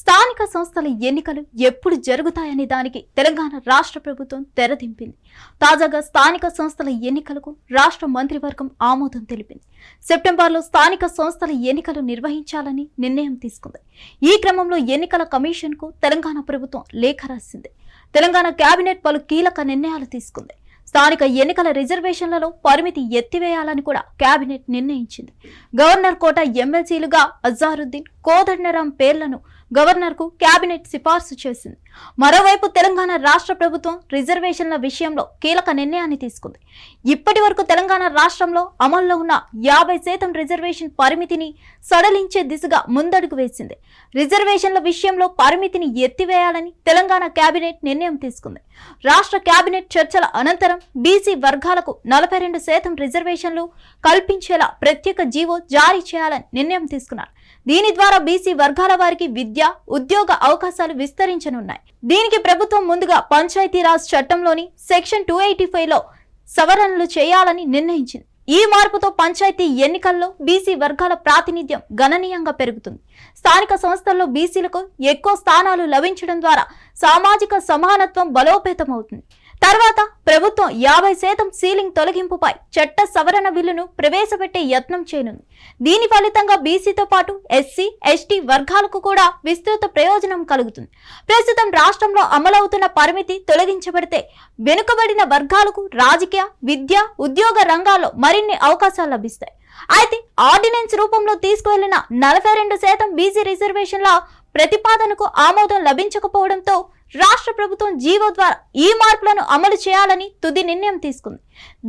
స్థానిక సంస్థల ఎన్నికలు ఎప్పుడు జరుగుతాయనే దానికి తెలంగాణ రాష్ట్ర ప్రభుత్వం తెరదింపింది. తాజాగా స్థానిక సంస్థల ఎన్నికలకు రాష్ట్ర మంత్రివర్గం ఆమోదం తెలిపింది. సెప్టెంబర్లో స్థానిక సంస్థల ఎన్నికలు నిర్వహించాలని నిర్ణయం తీసుకుంది. ఈ క్రమంలో ఎన్నికల కమిషన్కు తెలంగాణ ప్రభుత్వం లేఖ రాసింది. తెలంగాణ కేబినెట్ పలు కీలక నిర్ణయాలు తీసుకుంది. స్థానిక ఎన్నికల రిజర్వేషన్లలో పరిమితి ఎత్తివేయాలని కూడా కేబినెట్ నిర్ణయించింది. గవర్నర్ కోట ఎమ్మెల్సీలుగా అజారుద్దీన్, కోదండరాం పేర్లను గవర్నర్కు కేబినెట్ సిఫార్సు చేసింది. మరోవైపు తెలంగాణ రాష్ట్ర ప్రభుత్వం రిజర్వేషన్ల విషయంలో కీలక నిర్ణయాన్ని తీసుకుంది. ఇప్పటి వరకు తెలంగాణ రాష్ట్రంలో అమల్లో ఉన్న 50% రిజర్వేషన్ పరిమితిని సడలించే దిశగా ముందడుగు వేసింది. రిజర్వేషన్ల విషయంలో పరిమితిని ఎత్తివేయాలని తెలంగాణ కేబినెట్ నిర్ణయం తీసుకుంది. రాష్ట్ర కేబినెట్ చర్చల అనంతరం బీసీ వర్గాలకు 42% రిజర్వేషన్లు కల్పించేలా ప్రత్యేక జీవో జారీ చేయాలని నిర్ణయం తీసుకున్నారు. దీని ద్వారా బీసీ వర్గాల వారికి విద్య, ఉద్యోగ అవకాశాలు విస్తరించనున్నాయి. దీనికి ప్రభుత్వం ముందుగా పంచాయతీరాజ్ చట్టంలోని సెక్షన్ 285లో సవరణలు చేయాలని నిర్ణయించింది. ఈ మార్పుతో పంచాయతీ ఎన్నికల్లో బీసీ వర్గాల ప్రాతినిధ్యం గణనీయంగా పెరుగుతుంది. స్థానిక సంస్థల్లో బీసీలకు ఎక్కువ స్థానాలు లభించడం ద్వారా సామాజిక సమానత్వం బలోపేతమవుతుంది. తర్వాత ప్రభుత్వం 50% సీలింగ్ తొలగింపుపై చట్ట సవరణ బిల్లును ప్రవేశపెట్టే యత్నం చేయనుంది. దీని ఫలితంగా బీసీతో పాటు ఎస్సీ, ఎస్టీ వర్గాలకు కూడా విస్తృత ప్రయోజనం కలుగుతుంది. ప్రస్తుతం రాష్ట్రంలో అమలవుతున్న పరిమితి తొలగించబడితే వెనుకబడిన వర్గాలకు రాజకీయ, విద్య, ఉద్యోగ రంగాల్లో మరిన్ని అవకాశాలు లభిస్తాయి. అయితే ఆర్డినెన్స్ రూపంలో తీసుకువెళ్లిన 42% బీసీ రిజర్వేషన్ల ప్రతిపాదనకు ఆమోదం లభించకపోవడంతో రాష్ట్ర ప్రభుత్వం జీవో ద్వారా ఈ మార్పులను అమలు చేయాలని తుది నిర్ణయం తీసుకుంది.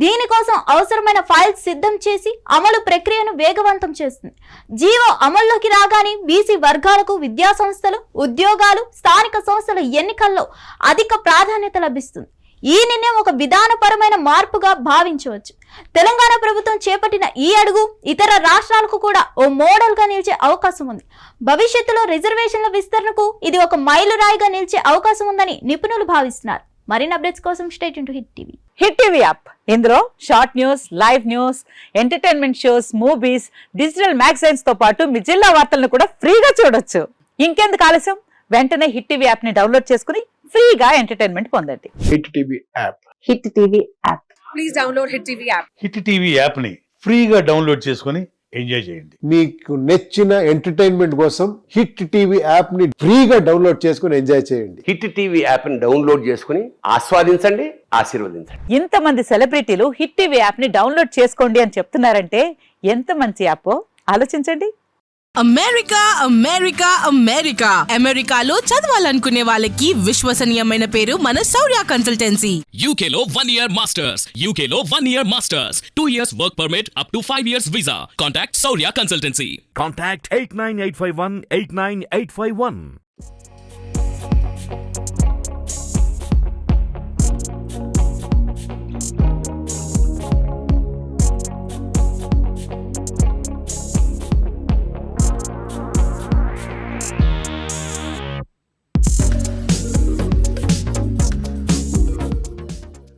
దీనికోసం అవసరమైన ఫైల్స్ సిద్ధం చేసి అమలు ప్రక్రియను వేగవంతం చేస్తుంది. జీవో అమల్లోకి రాగానే బీసీ వర్గాలకు విద్యా సంస్థలు, ఉద్యోగాలు, స్థానిక సంస్థల ఎన్నికల్లో అధిక ప్రాధాన్యత లభిస్తుంది. ఈ నిర్ణయం ఒక విధానపరమైన మార్పుగా భావించవచ్చు. తెలంగాణ ప్రభుత్వం చేపట్టిన ఈ అడుగు ఇతర రాష్ట్రాలకు కూడా ఓ మోడల్ గా నిలిచే అవకాశం ఉంది. భవిష్యత్తులో రిజర్వేషన్ల విస్తరణకు ఇది ఒక మైలురాయిగా నిలిచే అవకాశం ఉందని నిపుణులు భావిస్తున్నారు. మరిన్ని అప్డేట్స్ కోసం stay tuned to hit TV. Hit TV app, ఇందులో short news, live news, entertainment shows, movies, digital magazines తో పాటు మీ జిల్లా వార్తలను కూడా ఫ్రీగా చూడొచ్చు. ఇంకెందుకు ఆలస్యం, వెంటనే హిట్ టీవీ యాప్ ని డౌన్లోడ్ చేసుకుని ఫ్రీగా ఎంటర్టైన్మెంట్ పొందండి. Hit TV app. Hit TV app. Please download hit TV app. Hit TV app ని ఫ్రీగా డౌన్లోడ్ చేసుకుని ఎంజాయ్ చేయండి. మీకు నచ్చిన ఎంటర్టైన్మెంట్ కోసం హిట్ టీవీ యాప్ ని ఫ్రీగా డౌన్లోడ్ చేసుకుని ఎంజాయ్ చేయండి. హిట్ టీవీ యాప్ ని డౌన్లోడ్ చేసుకుని ఆస్వాదించండి, ఆశీర్వదించండి. ఇంతమంది సెలబ్రిటీలు హిట్ టీవీ యాప్ ని డౌన్లోడ్ చేసుకోండి అని చెప్తున్నారంటే ఎంత మంచి యాప్ ఆలోచించండి. అమెరికా అమెరికా అమెరికా అమెరికాలో చదవాలనుకునే వాళ్ళకి విశ్వసనీయమైన పేరు మన శౌర్య కన్సల్టెన్సీ. UK లో 1 year masters, UK లో 1 year masters, 2 years work permit up to 5 years visa. Contact Saurya Consultancy. Contact 89851 89851.